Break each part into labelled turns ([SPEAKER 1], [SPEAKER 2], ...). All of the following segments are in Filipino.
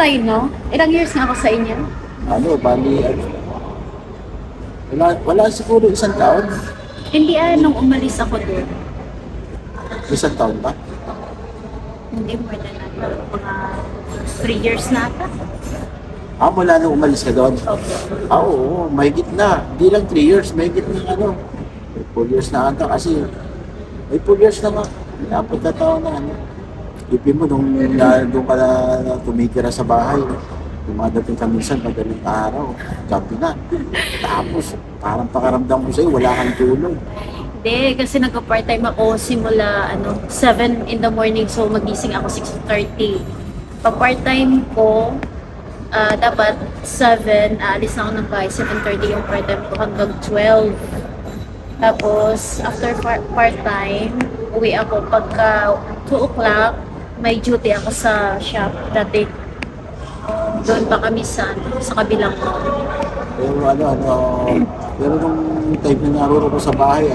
[SPEAKER 1] tayo, no? Ilang years na ako sa inyo?
[SPEAKER 2] Ano, bali, ano, wala siguro isang taon.
[SPEAKER 1] Hindi nung umalis ako doon.
[SPEAKER 2] Isang taon pa.
[SPEAKER 1] Hindi more than that. Mga 3 years na ata.
[SPEAKER 2] Mula nung umalis ka doon.
[SPEAKER 1] Okay.
[SPEAKER 2] Oo, mahigit na. Hindi lang 3 years, mahigit na ano. 4 years na ata kasi may 4 years na nga. Apat na taon na ano. Ipin mo, doon ka na tumikira sa bahay. Dumadating ka minsan, madaling araw, gabi na. Tapos, parang pakaramdam ko sa'yo, wala kang tulog.
[SPEAKER 1] Hindi, kasi nagka-part-time ako simula 7 in the morning, so magising ako 6:30. Pag part-time ko, dapat 7, aalis na ako ng bahay, 7:30 yung part-time ko hanggang 12. Tapos, after part-time, uwi ako pagka 2 o'clock, may duty ako sa shop dati. Doon pa kami sa kabilang mall.
[SPEAKER 2] Pero nung time na naruro ko sa bahay,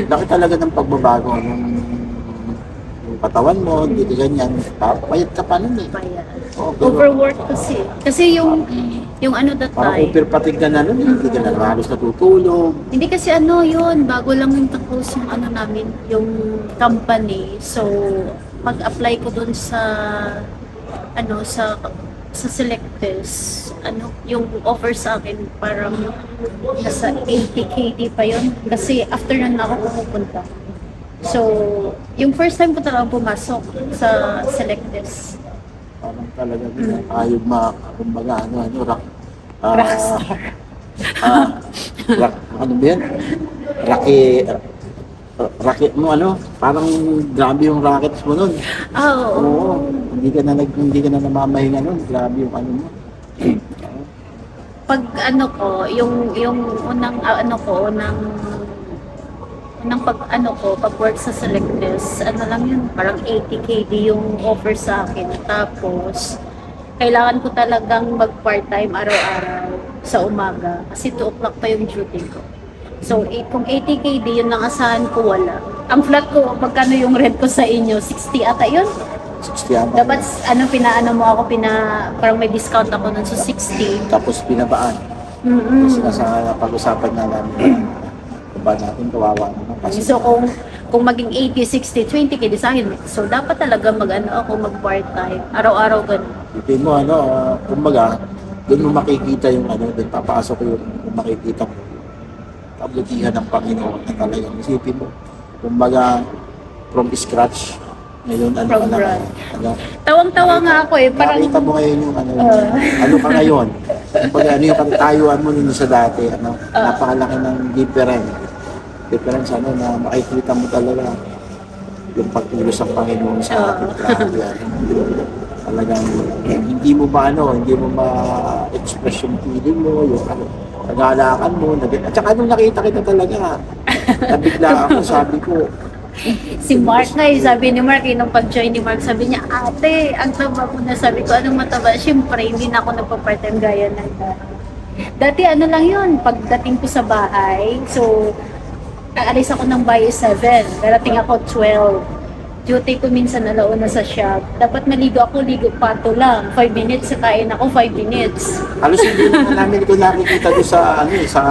[SPEAKER 2] laki talaga ng pagbabago. Yung katawan mo, hindi ka ganyan. Payat ka pa nun eh.
[SPEAKER 1] Bayan.
[SPEAKER 2] Oo, pero
[SPEAKER 1] Overwork kasi. Kasi yung that
[SPEAKER 2] parang
[SPEAKER 1] time.
[SPEAKER 2] overpatig ka na nun, hindi ka na halos natutulog.
[SPEAKER 1] Hindi kasi yun, bago lang yung tapos yung namin, yung company. So, pag-apply ko dun sa Selectus, yung offer sa akin parang nasa 80 KD pa yun. Kasi after nun ako pumupunta. So, yung first time ko talagang pumasok sa Selectus.
[SPEAKER 2] Parang talaga ayaw kumbaga,
[SPEAKER 1] Rockstar.
[SPEAKER 2] ano ba yan? Racket mo parang grabe yung rackets mo nun.
[SPEAKER 1] Oo.
[SPEAKER 2] Oo, hindi ka na namamahinga nun, grabe yung mo.
[SPEAKER 1] Pag yung unang pag work sa Selectus, lang yun, parang 80 KD yung offer sa akin. Tapos, kailangan ko talagang mag-part-time araw-araw sa umaga kasi 2 o'clock pa yung duty ko. So, kung 80 KD yun ang asahan ko, wala. Ang flat ko, magkano yung rent ko sa inyo? 60 ata yun?
[SPEAKER 2] 60 ata.
[SPEAKER 1] Dapat, parang may discount ako nun, so 60.
[SPEAKER 2] Tapos pinabaan. Kasi nasa pag-usapan na namin. Ba natin kawawa naman kasi.
[SPEAKER 1] So, kung maging 80, 60, 20 KD sa akin, so dapat talaga mag-part-time. Araw-araw ganun.
[SPEAKER 2] Ipin mo, kumbaga, doon mo makikita yung doon papasok yung makikita mo. Kabutihan ng Panginoon na talagang isipin mo. Kumbaga, from scratch, ngayon,
[SPEAKER 1] Tawang-tawa nga ako parang...
[SPEAKER 2] Nakita mo ngayon yung ano ka ngayon. Kumbaga, yung pagtayuan mo nun sa dati, napakalaki ng difference, na makikita mo talaga yung pagtulos ng Panginoon sa ating grabe. Talagang, hindi mo ma-express yung feeling mo, yung nag-aalakan mo, at saka nung nakita kita talaga, nabigla ako, sabi ko,
[SPEAKER 1] Si Mark sabi ni Mark, nung pag-join ni Mark, sabi niya, ate, ang taba mo na. Sabi ko, anong mataba? Siyempre, hindi na ako nagpa-part-time gaya ng dati. Lang yun, pagdating ko sa bahay, so, aalis ako ng bahay 7, darating ako 12. Duty ko minsan alauna sa shop. Dapat maligo ako, ligo pato lang. 5 minutes, kain ako 5 minutes.
[SPEAKER 2] Halos hindi namin ito nakikita doon sa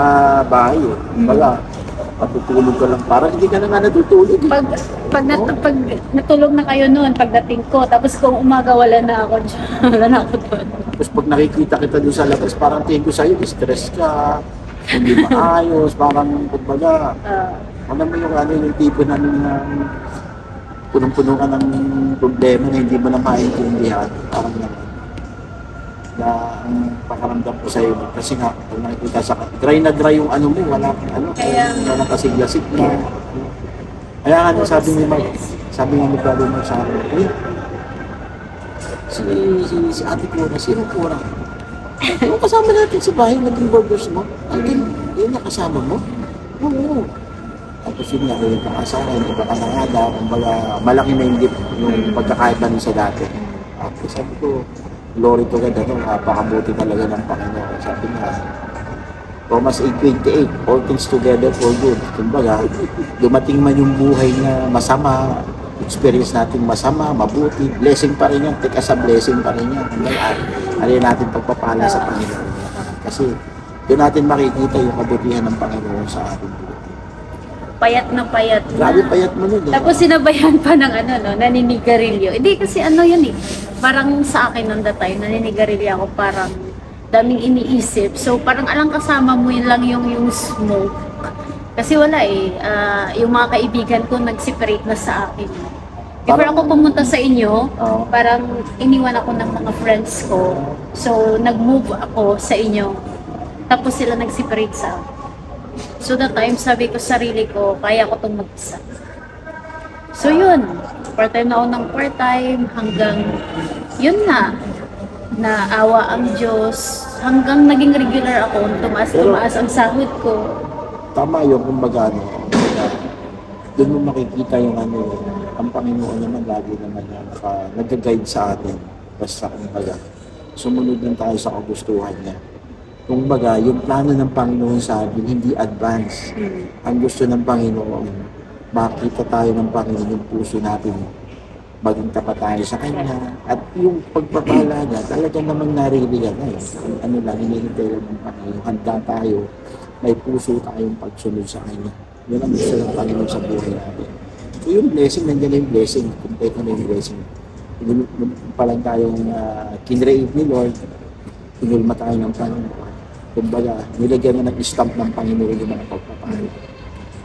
[SPEAKER 2] bahay. Baga, matutulog ka lang. Parang hindi ka na nga natutulog.
[SPEAKER 1] Pag natulog na kayo noon, pagdating ko, tapos kung umaga, wala na ako dyan. Wala na ako doon.
[SPEAKER 2] Tapos pag nakikita kita doon sa labas, parang tingin ko sa'yo, stress ka, hindi maayos, parang kumbaga, alam mo yung tipo namin na punong-puno ka ng problema na hindi mo na maintindihan. Parang naman. Na ang pakaramdam ko sa'yo, kasi nga, kung nakikita sa dry na dry yung mo, wala kang kasigla-sigla. Kaya nga, sabi ni Brother Mark sa akin, si ate Cora, sino Cora? Yung kasama natin sa bahay, naging burgers mo? Yun na kasama mo? Oo. Tapos yun nga, yung pakasama, yung iba ka na nga daw, kumbaga, malaki na yung pagkakaiba niya sa dati. Tapos sabi ko, glory to God, napakabuti talaga ng Panginoon. Sabi nga, Romans 8:28, all things together for good. Kumbaga, dumating man yung buhay na masama, experience natin masama, mabuti, blessing pa rin yan. Teka sa blessing pa rin yan. Ano natin pagpapala sa Panginoon. Kasi doon natin makikita yung kabutihan ng Panginoon sa ating buhay.
[SPEAKER 1] Payat na payat na.
[SPEAKER 2] Grabe payat mo nun.
[SPEAKER 1] Tapos sinabayan pa ng ano, no, naninigarilyo. Hindi kasi ano yun eh. Parang sa akin nung that time, naninigarilyo ako parang daming iniisip. So parang alang kasama mo yun lang yung smoke. Kasi wala eh. Yung mga kaibigan ko nag-separate na sa akin. Before
[SPEAKER 2] Parang-
[SPEAKER 1] ako pumunta sa inyo,
[SPEAKER 2] Oo.
[SPEAKER 1] parang iniwan ako ng mga friends ko. So nag-move ako sa inyo. Tapos sila nag-separate sa akin. So that time, sabi ko sa sarili ko, kaya ko itong mag-isa. So yun, part-time na ako ng part-time hanggang yun na, naawa ang Diyos, hanggang naging regular ako, tumaas ang sahod ko.
[SPEAKER 2] Tama yung kumbaga, doon mo makikita yung ang Panginoon naman lagi naman nag-guide sa atin. Basta kumbaga, sumunod lang tayo sa kagustuhan niya. Kumbaga, yung plano ng Panginoon sa atin, hindi advance. Ang gusto ng Panginoon, makita tayo ng Panginoon yung puso natin, maging tapat tayo sa Kanya. At yung pagpapala niya, talaga namang naririyan na eh. Ano lang, hinihintay lang ng Panginoon. Handa tayo, may puso tayong pagsunod sa Kanya. Yun ang gusto ng Panginoon sa buhay natin. So yung blessing, nandiyan na yung blessing. Complete na yung blessing. Nung pa lang tayong kinreate ni Lord, tinulma tayo ng Panginoon. Kumbaga, nilagyan na ng stamp ng Panginoon yung mga pagpapala.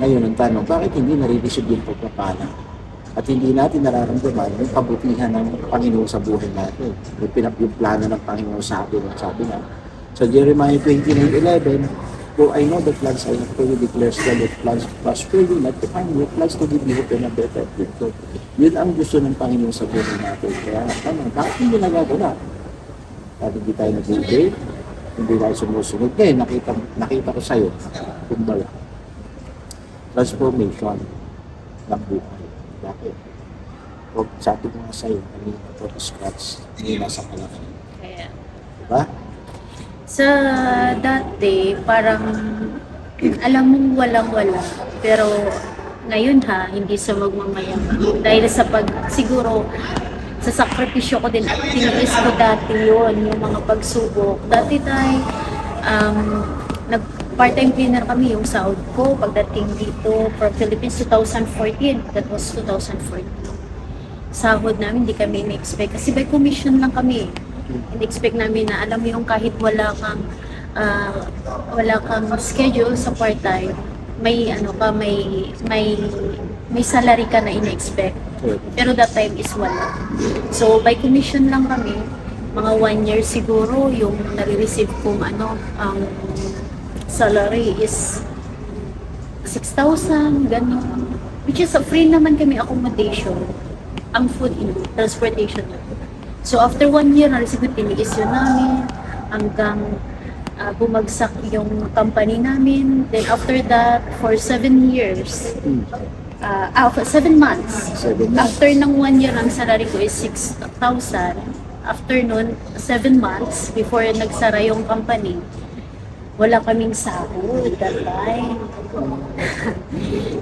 [SPEAKER 2] Ngayon, ang tanong, bakit hindi nare-receive yung pagpapala? At hindi natin nararamdaman yung kabutihan ng Panginoon sa buhay natin. Yung plano ng Panginoon sa atin. Sabi nga, sa Jeremiah 29:11, for I know the plans I have for you, declares God, that plans to prosper you, not to harm you, plans to give you hope and a better future. Yun ang gusto ng Panginoon sa buhay natin. Kaya, bakit hindi nagagawa? At hindi tayo nag-obey, hindi tayo sumusunod. Ngayon, nakita ko sa'yo, kumbaga, transformation ng buhay. Bakit? Pag sabi ko nga sa'yo, kanina po, scratch, hindi nasa kalaki.
[SPEAKER 1] Kaya,
[SPEAKER 2] Diba?
[SPEAKER 1] sa dati, parang alam mong walang-wala. Pero ngayon hindi sa magmamayabang. Dahil sa siguro, sa sakripisyo ko din at tiniis ko dati yun, yung mga pagsubok. Dati tayo, nag-part-time cleaner kami yung sahod ko pagdating dito from Philippines 2014. That was 2014. Sahod namin, hindi kami na-expect. Kasi by commission lang kami. In-expect namin na alam mo yung kahit wala kang schedule sa part-time, may may salary ka na in-expect. Pero that time is wala. So by commission lang kami, mga 1 year siguro yung nare-receive kong ang salary is 6,000 ganun. Which is free naman kami accommodation, ang food in transportation. So after 1 year, na-receive ko, tiniis yun namin hanggang bumagsak yung company namin. Then after that, for 7 years, 7 months.
[SPEAKER 2] 7 months.
[SPEAKER 1] After ng 1 year, ang salary ko is 6,000. After nun, 7 months before nagsara yung company, wala kaming sahod that time.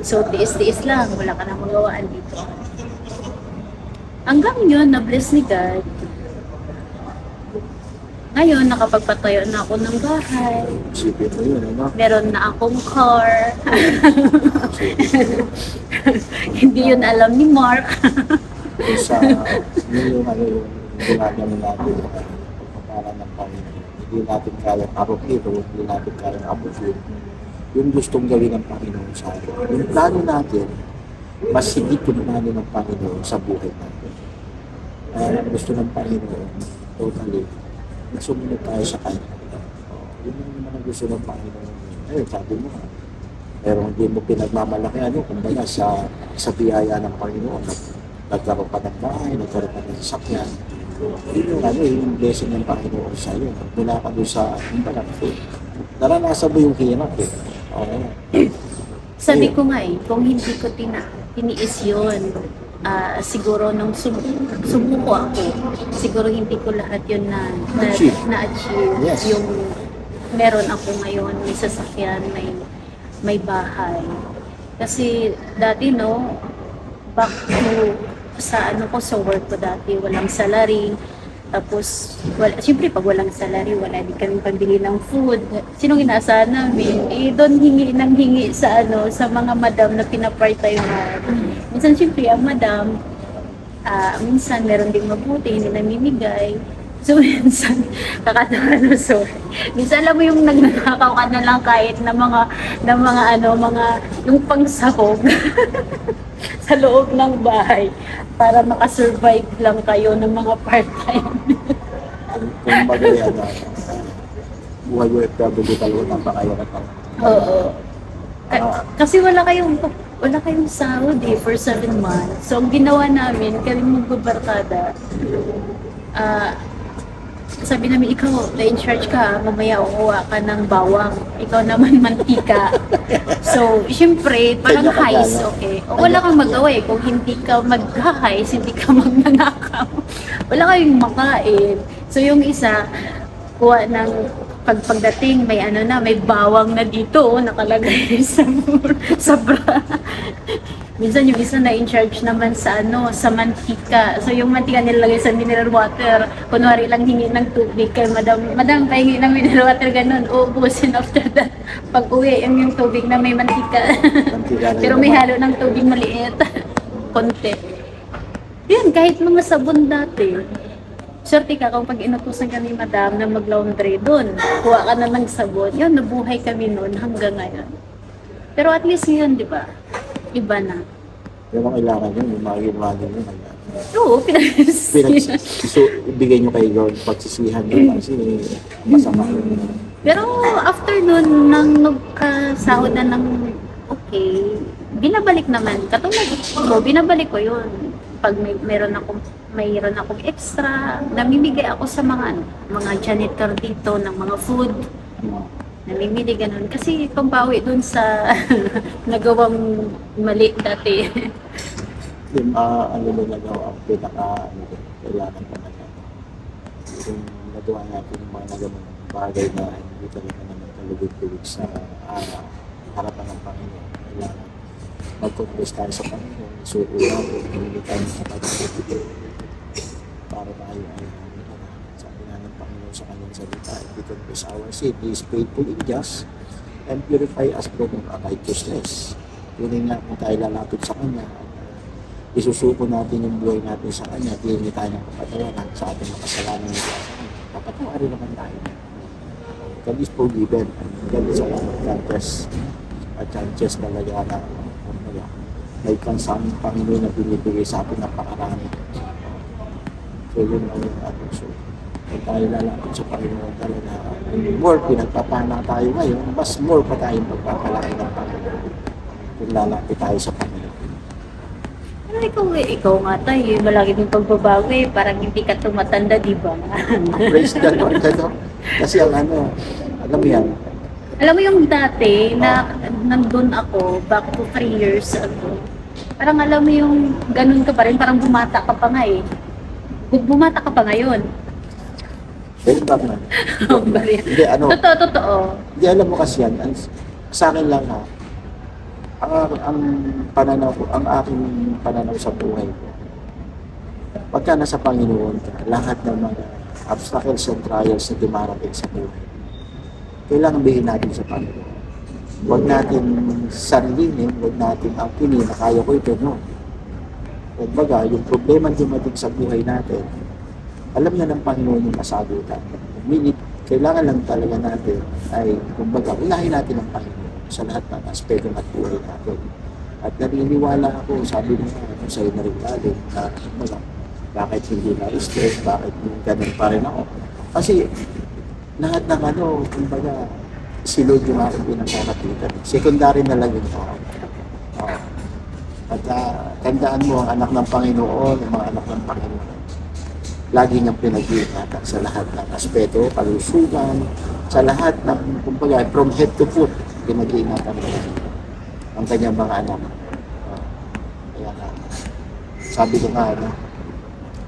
[SPEAKER 1] So tiis-tiis lang, wala ka na magawaan dito. Hanggang yun, na-bless ni God. Ngayon, nakapagpatayo na ako ng bahay.
[SPEAKER 2] Isipin mo yun, ano?
[SPEAKER 1] Meron na akong car. Hindi yun alam ni Mark.
[SPEAKER 2] Sa yung ginagawa natin, pagpapala ng Panginoon. Hindi natin kayang apopito, hindi natin kayang apopito. Yung gustong gawin ng Panginoon sa atin. Yung plano natin, mas higit yung plano ng Panginoon sa buhay natin. Ang gusto ng Panginoon, totally, na sumunod tayo sa Kanya. Yun naman ang gusto ng Panginoon. Ayun, sabi mo nga, pero hindi mo pinagmamalaki kumbaga sa biyaya ng Panginoon. Nagkaroon pa ng bahay, nagkaroon pa ng sasakyan. Yun yung blessing ng Panginoon sa iyo. Mula ka doon sa, kumbaga, naranasan mo yung hirap eh.
[SPEAKER 1] Sabi ko nga kung hindi ko tiniis yun, siguro nung sumuko ako, siguro hindi ko lahat yun na-achieve.
[SPEAKER 2] Yes.
[SPEAKER 1] Yung meron ako ngayon, may sasakyan, may bahay. Kasi dati back to sa ano ko, sa work ko dati, walang salary. Tapos, siyempre pag walang salary, wala din kami pambili ng food. Sinong inaasahan namin? Eh, doon hingi ng hingi sa ano, sa mga madam na pinapart-time na. Minsan, siyempre, ang madam, minsan meron ding mabuti, hindi namimigay. So, minsan, kakatawa no, sorry. Minsan, alam mo yung nagnanakaw ka na lang kahit na yung pangsahog sa loob ng bahay para makasurvive lang kayo ng mga part-time.
[SPEAKER 2] Kung bagay, buhay OFW talaga napakahirap.
[SPEAKER 1] Oo. Kasi wala kayong sahod eh for 7 months. So, ang ginawa namin, kami magbabarkada, sabi namin, ikaw, in charge ka, mamaya ukuha ka ng bawang. Ikaw naman mantika. So, syempre, parang heist, okay. O, wala kang magawa eh. Kung hindi ka mag-heist, hindi ka magnanakaw. Wala kayong makain. So, yung isa, kuha ng pagdating, may bawang na dito, nakalagay sa bra. Minsan yung isa na in charge naman sa mantika. So yung mantika nilalagay sa mineral water. Kunwari lang hingi ng tubig kay madam pahingi ng mineral water ganun. Uubusin after that. Pag uwi yung tubig na may mantika. Pero may halo ng tubig maliit. Konti. Yun, kahit mga sabon dati. Swerte ka kung pag inutusan kami madam na mag-laundry doon. Kuha ka na ng sabon. Yun, nabuhay kami noon hanggang ngayon. Pero at least yun, di ba? Iba na.
[SPEAKER 2] Pero kailangan yun, yung mga ginawa nyo.
[SPEAKER 1] Oo,
[SPEAKER 2] So, ibigay nyo kay God, pagsisihan nyo kasi masama yun.
[SPEAKER 1] Pero after nun, nang nagkasahod na ng okay, binabalik naman. Katulad ko, binabalik ko yun. Pag mayroon akong extra, namimigay ako sa mga janitor dito ng mga food. Namimili ganun. Kasi pampawi dun sa nagawang mali dati.
[SPEAKER 2] Yung ano na daw ang kailangan talaga. Yung nagawa natin yung mga nagamang bagay na hindi talaga naman kalugod-lugod sa harapan ng Panginoon. Kailangan mag-confess tayo sa Panginoon. Suko natin, hindi tayo sa pagkakas. Para tayo ay sabi nga ng Panginoon sa kanyang salita, if we confess our sin, He is faithful and just and purify us from unrighteousness. Yun nga kung tayo lalapit sa Kanya, isusuko natin yung buhay natin sa Kanya, hindi tayo ng kapatawaran sa ating makasalanan ng Diyos. Kapatawarin naman tayo. God is forgiven. God is a chances talaga na may kansang Panginoon na binibigay sa atin na pakarami. So yun ang ating so. Kung tayo lalapit sa Panginoon talaga, more pinagpapana tayo ngayon, mas more pa tayong pagpapalaki ng Panginoon. Kung lalapit tayo sa Panginoon.
[SPEAKER 1] Pero ikaw nga tayo, malaki din pagbabago eh, parang hindi ka tumatanda, di ba?
[SPEAKER 2] Praise the Lord, ano? Kasi ang alam mo yan.
[SPEAKER 1] Alam mo yung dati na nandun ako, back to 3 years ago, parang alam mo yung ganun ka pa rin, parang bumata ka pa nga eh. Bumata ka pa ngayon.
[SPEAKER 2] Pero ba man? Hindi,
[SPEAKER 1] Totoo.
[SPEAKER 2] Hindi, alam mo kasi yan. Sa akin lang ha, ang aking pananaw sa buhay ko. Pagka nasa Panginoon ka, lahat ng mga obstacles and trials na dumarating sa buhay, kailangan bihin natin sa Panginoon. Huwag natin sarilinin, huwag natin angkinin na kaya ko ito, no. Kumbaga, yung problema dumating sa buhay natin, alam na ng Panginoon yung masagutan. Kailangan lang talaga natin ay, kumbaga, unahin natin ang Panginoon sa lahat ng aspeto ng buhay natin. At naniniwala ako, sabi mo nga, sa'yo na rin galing, na kumbaga, bakit hindi na-stress, bakit ganun pa rin ako. Kasi, lahat ng kumbaga, si Lord yung aking pinagkakapitan. Secondary na lang yung tao. At tandaan mo, ang anak ng Panginoon, ang mga anak ng Panginoon, lagi niyang pinag-iingatan sa lahat ng aspeto, kalusugan, sa lahat ng, kumbaga, from head to foot, pinag-iingatan mo ang kanyang mga anak. Kaya sabi ko nga,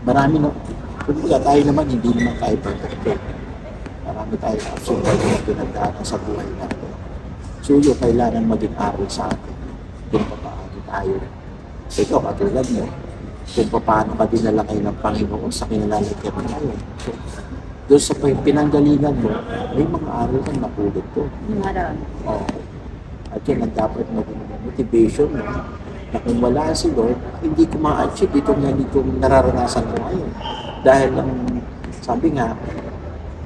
[SPEAKER 2] marami na, kumbaga, tayo naman, hindi naman tayo perfect. Marami tayong obstacle na pinagdaanan sa buhay natin. So yun, kailangan maging aral sa atin kung paano tayo Ikaw, katulad mo, kung paano ka dinala ngayon ng Panginoon sa kinalalagyan mo ngayon. So, doon sa pinanggalingan mo, may mga aral kang napulot ko.
[SPEAKER 1] Marami.
[SPEAKER 2] Oo. At yun ang dapat maging motivation mo na kung wala si Lord, hindi ko ma-achieve itong nararanasan ko ngayon. Dahil ang sabi nga,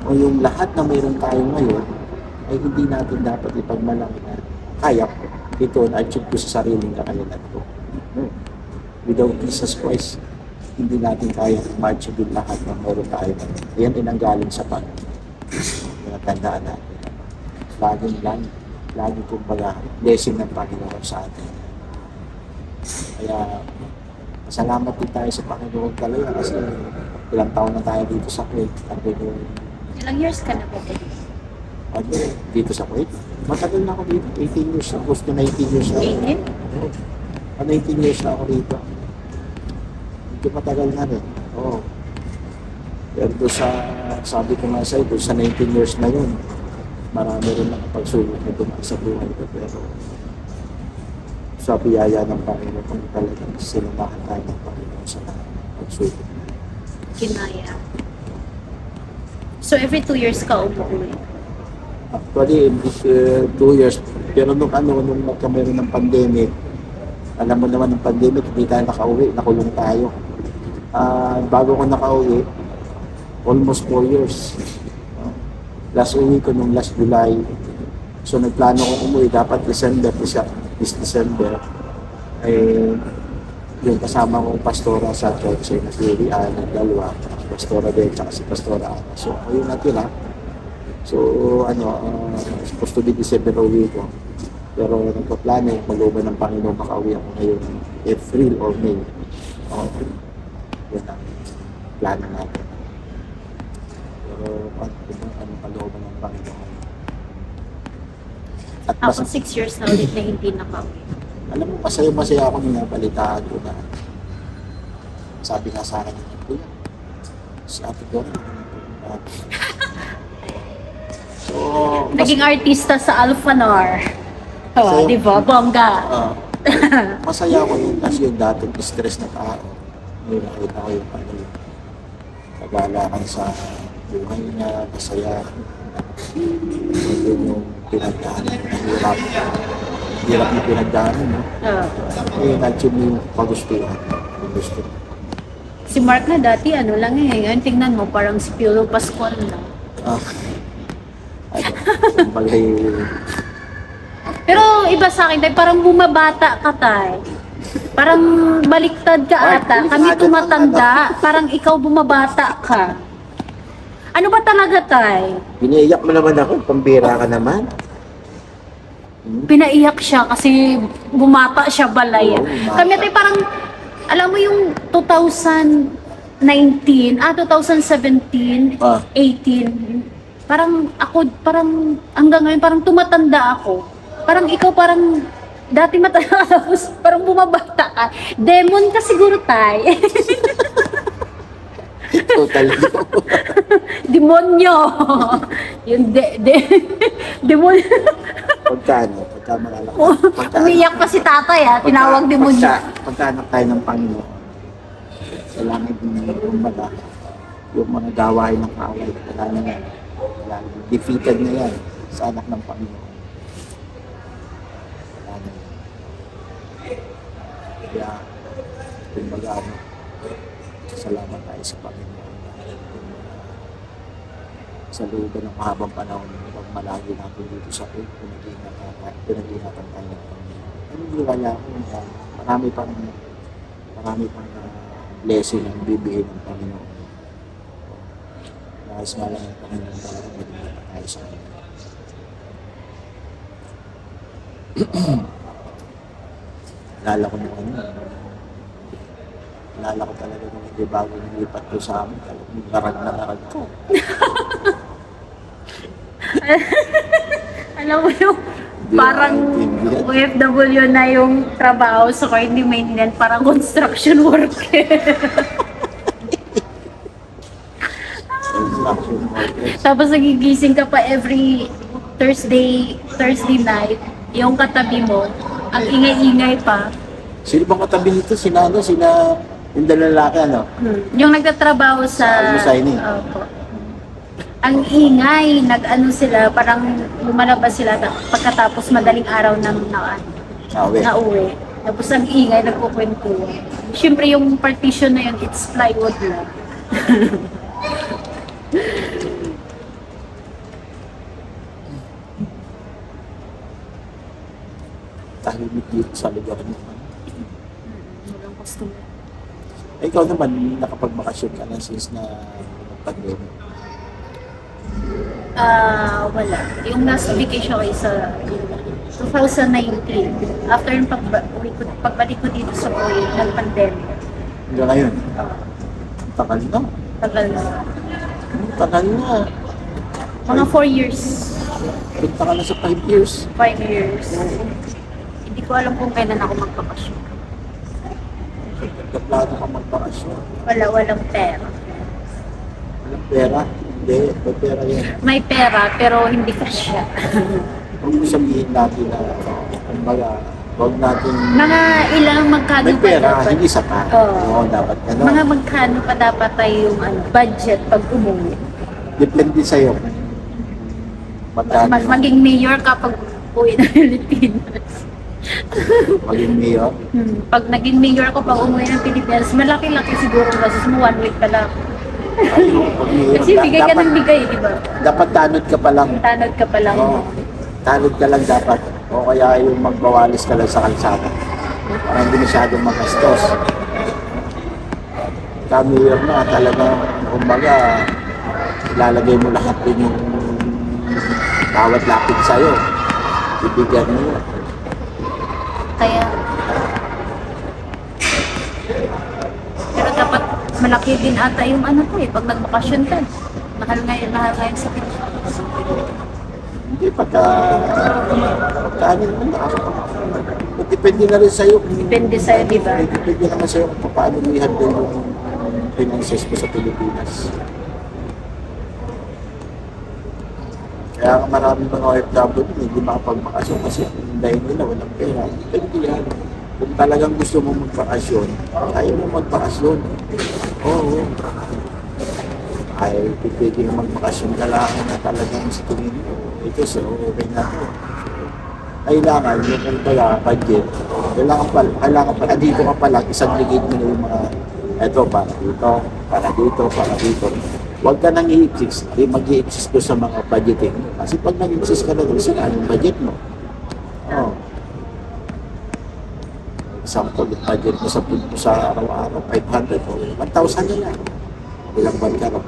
[SPEAKER 2] o yung lahat na mayroon tayo ngayon, ay hindi natin dapat ipagmalaki na kaya ko. Ito na-achieve ko sa sariling kakayanan ko. No. Without Jesus Christ, hindi natin kaya ma-achieve yung lahat na mayroon tayo ngayon. Yan ay nanggaling sa Panginoon. Tandaan natin. Lagi kumbaga, blessing ng Panginoon sa atin. Kaya, salamat din tayo sa Panginoon talaga kasi ilang taon na tayo dito sa Kuwait.
[SPEAKER 1] Ilang years ka na ba?
[SPEAKER 2] Dito sa Kuwait. Matagal na ako dito. 18 years na. Gusto 19 years na ako.
[SPEAKER 1] 18?
[SPEAKER 2] 19 years na ako dito. Hindi matagal na rin. Oo. Pero doon sa, sabi ko nga sa'yo, doon sa 19 years na yun, marami rin nakapagsulot na dumaan sa buhay ko. Pero sa biyaya ng Panginoon, kung talagang sinumahan tayo ng Panginoon sa pagsulot.
[SPEAKER 1] Kinaya. So every 2 years ka umuwi?
[SPEAKER 2] Actually, 2 years. Pero nung nagkameron ng pandemic, alam mo naman ng pandemic, hindi tayo nakauwi, nakulong tayo. Bago ko nakauwi, almost 4 years. Last uwi ko nung last July. So nagplano ko umuwi, dapat December, this December. Eh, yung kasama kong pastora sa church, na si Rian, dalawa, pastora din, tsaka si pastora Ana. So ayun natira. So supposed to be December uwi ko. Pero nagpaplano, mag-uban ng Panginoon, makauwi ako ngayon April or May. Yan ang plano natin. Pero ano kalooban ng Panginoon. At
[SPEAKER 1] Ako 6 years na ulit na hindi nakauwi.
[SPEAKER 2] alam mo, masaya ako nung nabalitaan ko na sabi nga sa akin, Kuya, si Ate Dora. So,
[SPEAKER 1] Naging artista sa Alphanar. Oh,
[SPEAKER 2] Masaya.
[SPEAKER 1] di ba? Bongga.
[SPEAKER 2] Masaya ako yun kasi yung dating stress na tao. Ngayon nakita ko yung kagalakan sa buhay niya, masaya. Yun yung pinagdaanan, hirap. Hirap yung pinagdaanan, no? Eh, na-achieve mo yung pagustuhan. Gusto.
[SPEAKER 1] Si Mark na dati, ano lang eh. Ngayon, tingnan mo, parang si Piolo Pascual na.
[SPEAKER 2] Balay.
[SPEAKER 1] Pero iba sa akin, tay, parang bumabata ka, tay. Parang baliktad ka
[SPEAKER 2] Mark,
[SPEAKER 1] ata.
[SPEAKER 2] hindi
[SPEAKER 1] Kami
[SPEAKER 2] ka
[SPEAKER 1] tumatanda, parang ikaw bumabata ka. Ano ba talaga, tay?
[SPEAKER 2] Piniiyak mo naman ako, pambira ka naman.
[SPEAKER 1] Pinaiyak siya kasi bumata siya balay.
[SPEAKER 2] Oo, bumata.
[SPEAKER 1] Kami tay parang, alam mo yung 2019, 2017, 18, parang ako, parang hanggang ngayon, parang tumatanda ako. Parang ikaw parang, dati matanda tapos parang bumabata ka. Demon ka siguro tay.
[SPEAKER 2] Total.
[SPEAKER 1] Demonyo. Yung demonyo.
[SPEAKER 2] Pagka malala ka.
[SPEAKER 1] Umiyak pa si tatay tinawag demonyo.
[SPEAKER 2] Pagkaanak tayo ng Panginoon, kailangan kumbaga, yung mga gawain ng kaaway, kailangan yan. Defeated na yan sa anak ng Panginoon. Kailangan yan. Kaya, kumbaga, salamat tayo sa Panginoon. Sa loob ng mahabang panahon, pag malagi natin dito sa akin, pinag-ingatan tayo ng Panginoon. Ano yung kaya ko, marami pang blessing ang bibigay ng Panginoon. Nais nga lang ng Panginoon talaga magiging tayo sa akin. Alala ko nung alala ko talaga nung hindi bago nilipat ko sa amin, talagang larag na larag ko.
[SPEAKER 1] Alam mo yung parang OFW na yung trabaho, so kaya hindi maintindihan, parang construction worker.
[SPEAKER 2] Construction workers.
[SPEAKER 1] Tapos nagigising ka pa every Thursday night, yung katabi mo, ang ingay-ingay pa.
[SPEAKER 2] Sino bang katabi nito? Sila, yung lalaki, ano?
[SPEAKER 1] Yung nagtatrabaho sa...
[SPEAKER 2] Sa Almusayni.
[SPEAKER 1] Opo. Ang ingay, nag-ano sila, parang lumalabas sila pagkatapos madaling araw ng
[SPEAKER 2] Sabi.
[SPEAKER 1] nauwi. Tapos ang ingay, nagkukwentuhan. Siyempre yung partition na yun, it's plywood lang.
[SPEAKER 2] Tahimik dito sa lugar mo.
[SPEAKER 1] Walang customer.
[SPEAKER 2] Ikaw naman, nakapagbakasyon ka na since na pandemic.
[SPEAKER 1] Wala. Yung last vacation ko is sa 2019. After yung pagbalik ko dito sa Kuwait, nag-pandemic.
[SPEAKER 2] Hanggang ngayon,
[SPEAKER 1] Uh,
[SPEAKER 2] tagal na.
[SPEAKER 1] tagal na.
[SPEAKER 2] Tagal na.
[SPEAKER 1] Mga 4 years.
[SPEAKER 2] Punta ka na sa 5 years.
[SPEAKER 1] 5 years. Hindi ko alam kung kailan ako magpakasyon.
[SPEAKER 2] Nagkaplano ka magbakasyon.
[SPEAKER 1] Walang pera.
[SPEAKER 2] Walang pera. Hindi, may pera yan.
[SPEAKER 1] May pera, pero hindi kasya.
[SPEAKER 2] Huwag mo sabihin natin na, kumbaga, huwag natin,
[SPEAKER 1] Mga ilang magkano
[SPEAKER 2] may
[SPEAKER 1] pa
[SPEAKER 2] pera,
[SPEAKER 1] dapat?
[SPEAKER 2] hindi sapat.
[SPEAKER 1] Oo.
[SPEAKER 2] Oo, dapat ano.
[SPEAKER 1] Mga magkano pa dapat tayo yung budget pag umuwi?
[SPEAKER 2] Depende sa'yo. Magkano.
[SPEAKER 1] Maging mayor ka pag uwi ng Pilipinas.
[SPEAKER 2] Maging mayor.
[SPEAKER 1] Pag naging mayor ako pag umuwi ng Pilipinas, malaki-laki siguro gastos mo 1 week pa lang.
[SPEAKER 2] Pag mayor,
[SPEAKER 1] Kasi bigay ka ng bigay, di ba?
[SPEAKER 2] dapat tanod ka pa lang.
[SPEAKER 1] Tanod ka pa lang.
[SPEAKER 2] Oo. Tanod ka lang dapat. O kaya yung magbawalis ka lang sa kalsada. Para hindi masyadong magastos. Mayor na talagang, kumbaga, ilalagay mo lahat din yung bawat lapit sa'yo. Bibigyan mo yun.
[SPEAKER 1] Kaya, pero dapat malaki din ata yung ano ko pag nagbakasyon ka. Mahal ngayon sa Pilipinas.
[SPEAKER 2] Hindi, pagka ano naman, depende na rin sa'yo.
[SPEAKER 1] Depende sa'yo, di ba?
[SPEAKER 2] Depende naman sa'yo kung paano mo i-handle yung finances mo sa Pilipinas. Kaya maraming mga OFW hindi makapagbakasyon kasi dahil nila walang pera. Depende yan. Kung talagang gusto mo magbakasyon, ayaw mo magbakasyon. Oo. Ay, pwede na magbakasyon ka lang na talagang sa tingin mo. Ito, so okay na to. Kailangan yung kung pala budget, kailangan pala, dito ka pala, isagligate mo na yung mga, eto, para dito, para dito, para dito. Huwag ka nang i-exist, mag-i-exist ko sa mga budgeting. Kasi pag nag-exist ka na doon, sila yung budget mo. Oh. Example, yung budget mo sa food mo sa araw-araw, 500 o 1,000 na lang. Ilang buwan ka rin.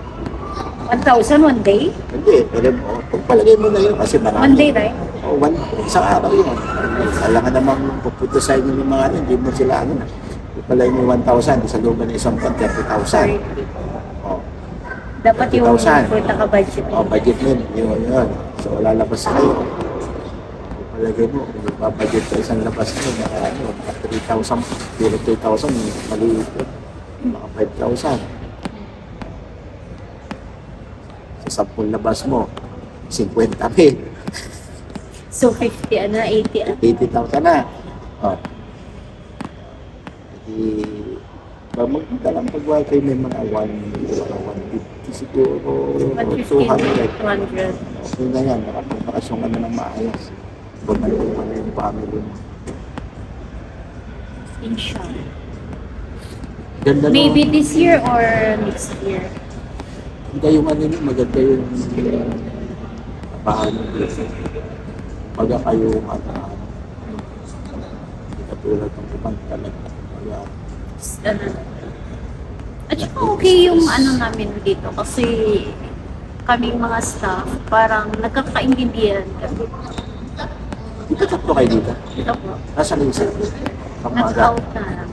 [SPEAKER 1] 1,000 one day?
[SPEAKER 2] Hindi, pero pagpalagay mo na yun kasi marami.
[SPEAKER 1] One day, right?
[SPEAKER 2] O, isang araw yun. Kailangan namang pupunta sa inyo ng mga ano, hindi mo sila ano. Ipalay mo 1,000, sa loob ng isang buwan, 30,000. Oh.
[SPEAKER 1] Dapat yung
[SPEAKER 2] 30,000.
[SPEAKER 1] for naka-budget.
[SPEAKER 2] Oh, budget mo yun. So, lalabas kayo. Palagay mo, kung ipapudget sa isang labas mo, mga 3,000, 3,000, maliit yun. Mga 5,000. Sa 10 labas mo, 50,000.
[SPEAKER 1] So 50, 80.
[SPEAKER 2] 80,000 na. Oh. Hindi, magpunta lang pag wifi may mga 150 siguro,
[SPEAKER 1] 150,
[SPEAKER 2] 200.
[SPEAKER 1] 200.
[SPEAKER 2] Okay na yan, nakapagpakasyon ka na ng maayos. Bumalik mo na yung family mo.
[SPEAKER 1] Inshallah.
[SPEAKER 2] Ganda
[SPEAKER 1] Maybe
[SPEAKER 2] no?
[SPEAKER 1] this year or next year.
[SPEAKER 2] Maganda yung ano yun, maganda yung paano dito. Pagka kayo hindi katulad ng ibang talaga. Pagka,
[SPEAKER 1] Ano. At saka okay yung ano namin dito kasi kaming mga staff parang nagkakaintindihan kami.
[SPEAKER 2] dito tatlo kayo dito.
[SPEAKER 1] Ito po.
[SPEAKER 2] Nasaan yung isa? Pangmaga.
[SPEAKER 1] Nag-out na lang.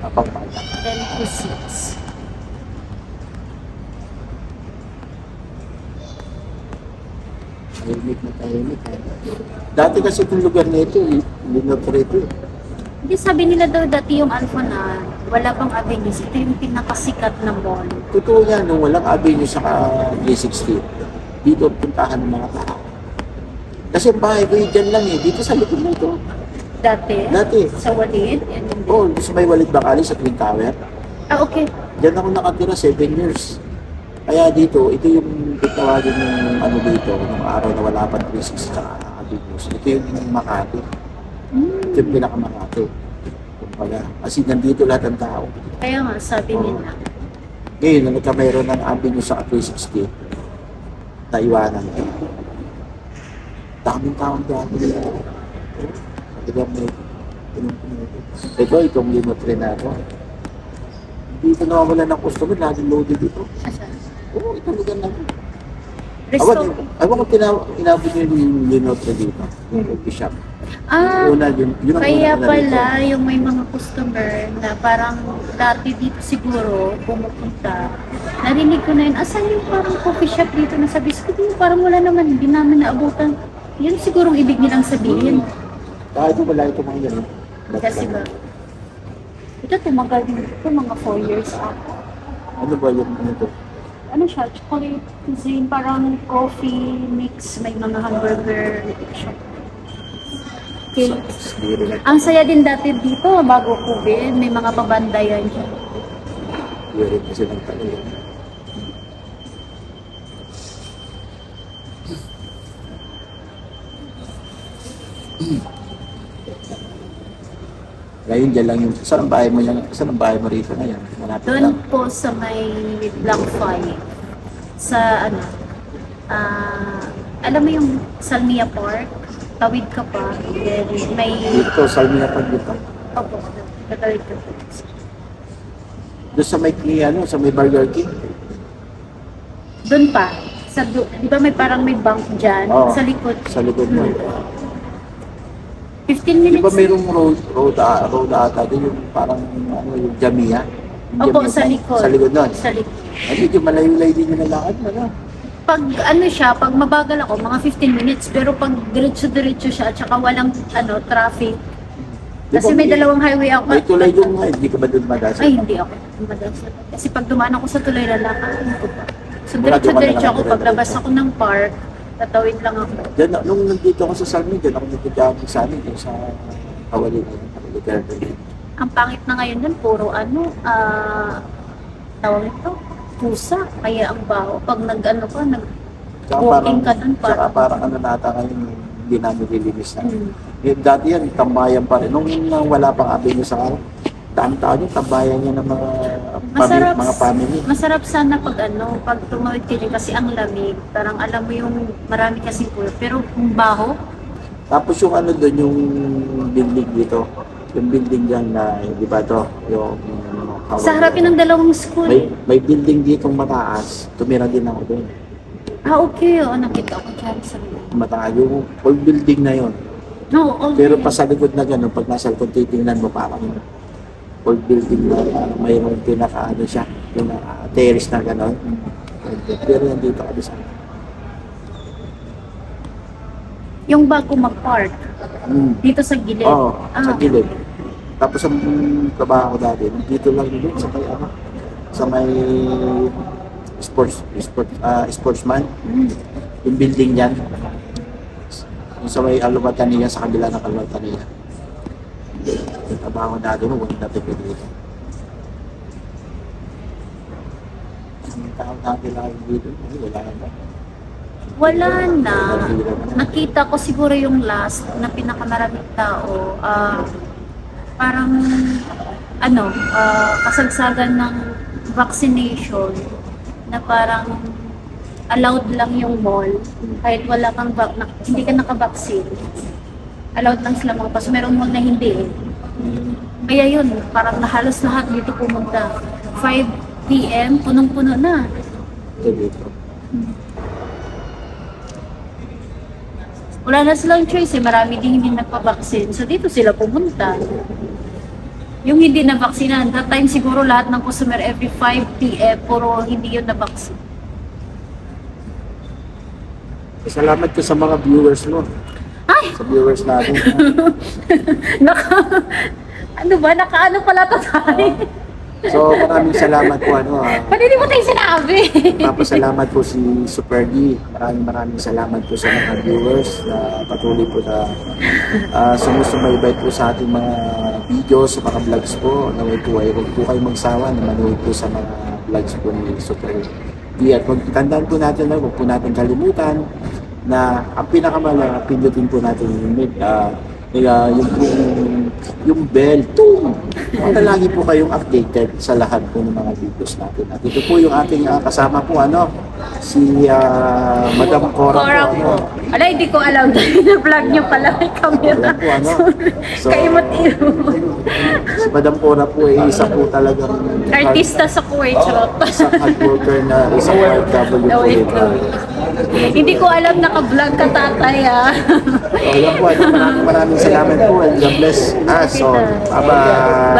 [SPEAKER 2] Pangmaga.
[SPEAKER 1] 10 to 6.
[SPEAKER 2] Tahimik na tahimik. Dati kasi itong lugar na ito, linotrito.
[SPEAKER 1] Hindi sabi nila daw dati yung Alpha na wala pang avenues. Ito yung pinakasikat na mall.
[SPEAKER 2] Totoo yan, nung walang avenue sa G60, dito puntahan ng mga tao. Kasi ang bahay ko dyan lang eh, dito sa likod na ito. Dati.
[SPEAKER 1] Sa Walid? Yan din.
[SPEAKER 2] Oo, sa may Walid Bacali sa Twin Tower.
[SPEAKER 1] Ah, okay.
[SPEAKER 2] Diyan ako nakatira 7 years. Kaya dito, ito yung tawagin ng ano dito, nung araw na wala pa 360 sa Abinus. Ito yung Makati. Ito yung pinaka-Makati. Kumbaga, kasi nandito lahat ng tao.
[SPEAKER 1] Kaya nga, sabi nila.
[SPEAKER 2] Ngayon, na nagkamayroon ng Abinus sa 360, naiwanan ko. Daming taong dami dito. Sabi nga may ito, itong limotre na ito. Dito nawawala ng customer, laging loaded dito.
[SPEAKER 1] Asa?
[SPEAKER 2] Oo, ito lugar na ito.
[SPEAKER 1] Resto.
[SPEAKER 2] Awan ko inabot nyo yung linotre dito, yung coffee shop.
[SPEAKER 1] Ah,
[SPEAKER 2] Una, yun ang
[SPEAKER 1] kaya
[SPEAKER 2] una
[SPEAKER 1] pala
[SPEAKER 2] dito.
[SPEAKER 1] yung may mga customer na parang dati dito siguro pumupunta. Narinig ko na yun, asan yung parang coffee shop dito na sabi ko, parang wala naman, hindi namin naabutan. Yun siguro ang ibig nilang sabihin.
[SPEAKER 2] Kahit wala ito mga ganun.
[SPEAKER 1] Kasi ba? Ito tumagal din ito, mga 4 years ako.
[SPEAKER 2] Ano ba yung ano to?
[SPEAKER 1] Ano siya, chocolate cuisine, parang coffee mix, may mga hamburger shop. Okay.
[SPEAKER 2] Biro na.
[SPEAKER 1] Ang saya din dati dito, bago COVID, may mga pabandayan siya.
[SPEAKER 2] Biro kasi ng tagal. Ngayon, dyan lang yung, saan ang bahay mo yan? Saan ang bahay mo rito ngayon? Malapit
[SPEAKER 1] Doon
[SPEAKER 2] lang.
[SPEAKER 1] po sa may Block 5, sa ano, alam mo yung Salmia Park, tawid ka pa, then may,
[SPEAKER 2] Dito, Salmina pag dito.
[SPEAKER 1] opo, tatawid ka po.
[SPEAKER 2] Doon sa may, ano, sa may Burger King.
[SPEAKER 1] Doon pa, di ba may parang may bank dyan,
[SPEAKER 2] Oo.
[SPEAKER 1] sa likod.
[SPEAKER 2] Sa likod mo.
[SPEAKER 1] 15
[SPEAKER 2] Di
[SPEAKER 1] minutes.
[SPEAKER 2] ba mayroong road ata din yung parang ano, yung Jamia? Yung
[SPEAKER 1] Opo,
[SPEAKER 2] Jamia
[SPEAKER 1] sa
[SPEAKER 2] pa-
[SPEAKER 1] likod.
[SPEAKER 2] Sa likod nun.
[SPEAKER 1] Sa likod.
[SPEAKER 2] Ay, medyo malayo-layo din yung lalakad mo, no?
[SPEAKER 1] Pag ano siya, pag mabagal ako, mga 15 minutes, pero pag diretso-diretso siya, at saka walang ano, traffic.
[SPEAKER 2] Di
[SPEAKER 1] Kasi
[SPEAKER 2] ba
[SPEAKER 1] may dalawang highway ako.
[SPEAKER 2] May tulay doon nga, hindi ka ba doon madasa?
[SPEAKER 1] Ay, hindi ako. Madasal. Kasi pag dumaan ako sa tuloy lalakad, ano ko pa. So,
[SPEAKER 2] Wala,
[SPEAKER 1] diretso-diretso
[SPEAKER 2] dumaan
[SPEAKER 1] ako.
[SPEAKER 2] ka lang,
[SPEAKER 1] Paglabas
[SPEAKER 2] diretso.
[SPEAKER 1] ako ng park, tatawid lang ako.
[SPEAKER 2] Diyan, nung nandito ako sa Salmi, diyan ako nagkikabig sa amin, yung sa Kawalin, yung lugar doon.
[SPEAKER 1] Ang pangit na ngayon dun, puro ano, tawag ito, pusa. Kaya ang baho. Pag nag-ano ka,
[SPEAKER 2] Tsaka
[SPEAKER 1] walking ka dun,
[SPEAKER 2] tsaka
[SPEAKER 1] parang,
[SPEAKER 2] parang ano nata ngayon, hindi namin lilinis na.
[SPEAKER 1] Hmm.
[SPEAKER 2] Yung dati yan, tambayan pa rin. Nung wala pang avenue sa araw, dami-tao yun, tambayan niya ng mga family.
[SPEAKER 1] Masarap sana pag ano, pag tumawid ka dyan kasi ang lamig. Parang alam mo yung marami kasi puno. Pero kung baho,
[SPEAKER 2] Tapos yung ano doon, yung building dito, yung building dyan na, di ba to, yung
[SPEAKER 1] sa harapin ng dalawang school.
[SPEAKER 2] may building dito mataas, tumira din ako doon.
[SPEAKER 1] Ah, okay. O, nakita ko dyan sa
[SPEAKER 2] Mataas, yung old building na yon.
[SPEAKER 1] no, okay.
[SPEAKER 2] Pero pa sa likod na gano'n, pag nasa likod titingnan mo parang old building na mayroong pinaka ano siya, terrace na gano'n. Pero nandito kami sa
[SPEAKER 1] Yung bago mag-park, dito sa gilid.
[SPEAKER 2] Oo, sa
[SPEAKER 1] Ah,
[SPEAKER 2] gilid. Tapos ang trabaho ko dati, dito lang dito sa may ano, sa may sportsman, yung building niyan. Yung sa may Alumatania, sa kabila ng Alumatania. Yung trabaho ko dati, wala natin dito. Ang tao natin lang dito, wala na.
[SPEAKER 1] Wala na. Nakita ko siguro yung last na pinakamaraming tao. Parang, ano, kasagsagan ng vaccination na parang allowed lang yung mall kahit wala kang hindi ka nakabaksin. Allowed lang sila mga paso. Merong mall na hindi. Kaya yun, parang halos lahat dito pumunta. 5 p.m., punong-puno na.
[SPEAKER 2] Ito dito.
[SPEAKER 1] Wala na silang choice eh. Marami din hindi nagpabaksin. So dito sila pumunta. Yung hindi na vaksinahan, that time siguro lahat ng customer every 5 p.m. puro hindi yun na-vaccine.
[SPEAKER 2] Salamat ko sa mga viewers mo.
[SPEAKER 1] Ay!
[SPEAKER 2] Sa viewers natin.
[SPEAKER 1] Ano ba? Nakaano pala to tayo?
[SPEAKER 2] So maraming salamat po
[SPEAKER 1] Pwede di mo tayo sinabi.
[SPEAKER 2] papasalamat po si Super D. Maraming salamat po sa mga viewers na patuloy po na sumusubaybay po sa ating mga videos, sa mga vlogs po. Naway po ay huwag po kayo magsawa na manood po sa mga vlogs po ni Super D. At tandaan po natin na huwag po natin kalimutan na ang pinakamala, pindutin po natin yung bell, para lagi po kayong updated sa lahat po ng mga videos natin. At ito po yung ating kasama po, si Madam Cora po.
[SPEAKER 1] Ala, hindi ko alam dahil na-vlog niyo pala may camera.
[SPEAKER 2] Alam po, So,
[SPEAKER 1] Kaimot-iyo.
[SPEAKER 2] si Madam Cora po ay isa po talagang
[SPEAKER 1] Artista sa Kuwait, charot.
[SPEAKER 2] isang hard worker na isang OFW po.
[SPEAKER 1] Hindi ko alam naka-vlog ka, tatay, ah.
[SPEAKER 2] So, yan po, maraming salamat po and God bless us all. Bye-bye!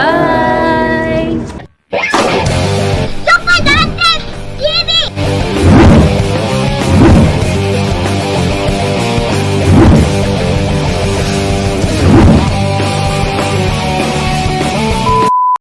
[SPEAKER 1] Bye!